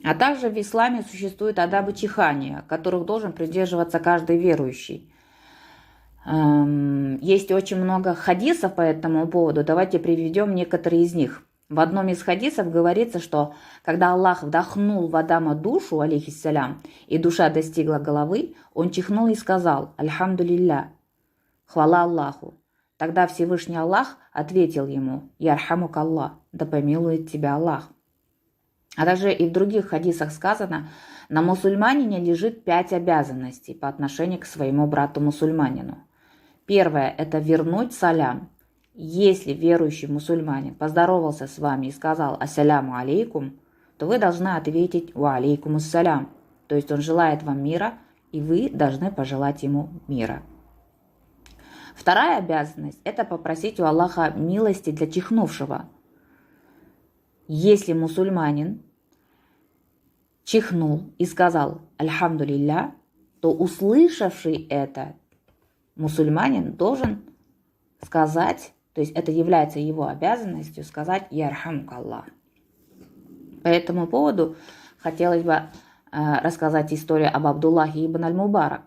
А также в исламе существуют адабы чихания, которых должен придерживаться каждый верующий. Есть очень много хадисов по этому поводу. Давайте приведем некоторые из них. В одном из хадисов говорится, что когда Аллах вдохнул в Адама душу, алейхиссалям, и душа достигла головы, он чихнул и сказал: «Альхамдулилля, хвала Аллаху». Тогда Всевышний Аллах ответил ему: «Ярхамук Аллах, да помилует тебя Аллах». А также и в других хадисах сказано: на мусульманине лежит 5 обязанностей по отношению к своему брату-мусульманину. Первое – это вернуть салям. Если верующий мусульманин поздоровался с вами и сказал «Ассаляму алейкум», то вы должны ответить «Ва алейкум ассалям». То есть он желает вам мира, и вы должны пожелать ему мира. Вторая обязанность – это попросить у Аллаха милости для чихнувшего. Если мусульманин чихнул и сказал «Альхамдулилля», то услышавший это мусульманин должен сказать, то есть это является его обязанностью, сказать «Ярхамук Аллах». По этому поводу хотелось бы рассказать историю об Абдуллахе ибн аль-Мубарак.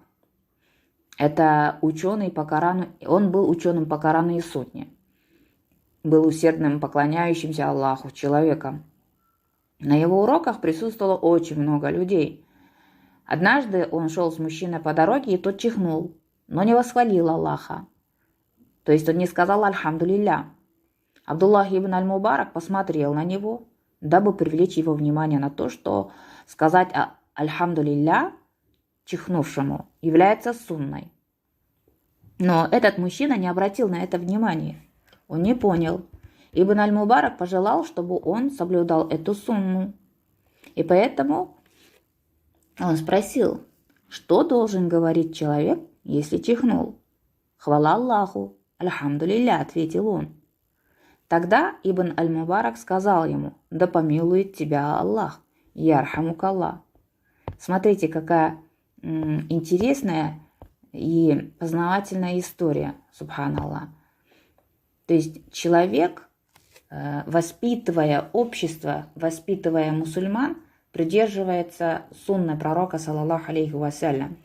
Это ученый по Корану, он был ученым по Корану и Сунне, был усердным поклоняющимся Аллаху человеком. На его уроках присутствовало очень много людей. Однажды он шел с мужчиной по дороге, и тот чихнул, но не восхвалил Аллаха. То есть он не сказал «Альхамдулилля». Абдуллах ибн аль-Мубарак посмотрел на него, дабы привлечь его внимание на то, что сказать «Альхамдулилля» чихнувшему является сунной. Но этот мужчина не обратил на это внимания. Он не понял. Ибн аль-Мубарак пожелал, чтобы он соблюдал эту сунну. И поэтому он спросил, что должен говорить человек, если чихнул. «Хвала Аллаху, альхамдулилля», ответил он. Тогда Ибн аль-Мубарак сказал ему: «Да помилует тебя Аллах, ярхамук Аллах». Смотрите, какая интересная и познавательная история, субханаллах. То есть человек, воспитывая общество, воспитывая мусульман, придерживается сунны пророка, саллаллаху алейхи вассалям,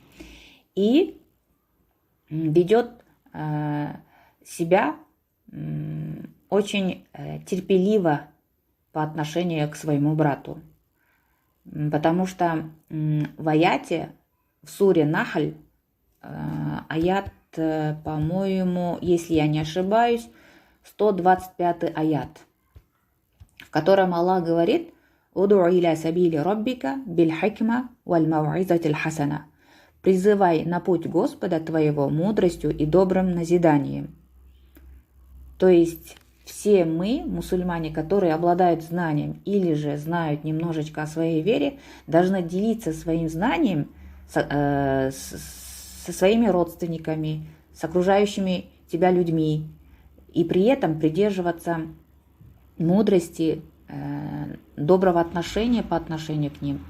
и ведет себя очень терпеливо по отношению к своему брату. Потому что в аяте, в суре Нахль, аят, по-моему, если я не ошибаюсь, 125 аят, в котором Аллах говорит: «Уду иля сабили роббика биль хикма валь мауизатиль хасана». «Призывай на путь Господа твоего мудростью и добрым назиданием». То есть все мы, мусульмане, которые обладают знанием или же знают немножечко о своей вере, должны делиться своим знанием со своими родственниками, с окружающими тебя людьми, и при этом придерживаться мудрости, доброго отношения по отношению к ним,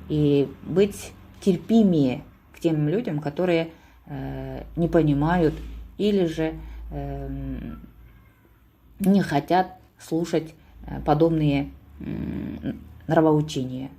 и быть терпимее к тем людям, которые не понимают или же не хотят слушать подобные нравоучения.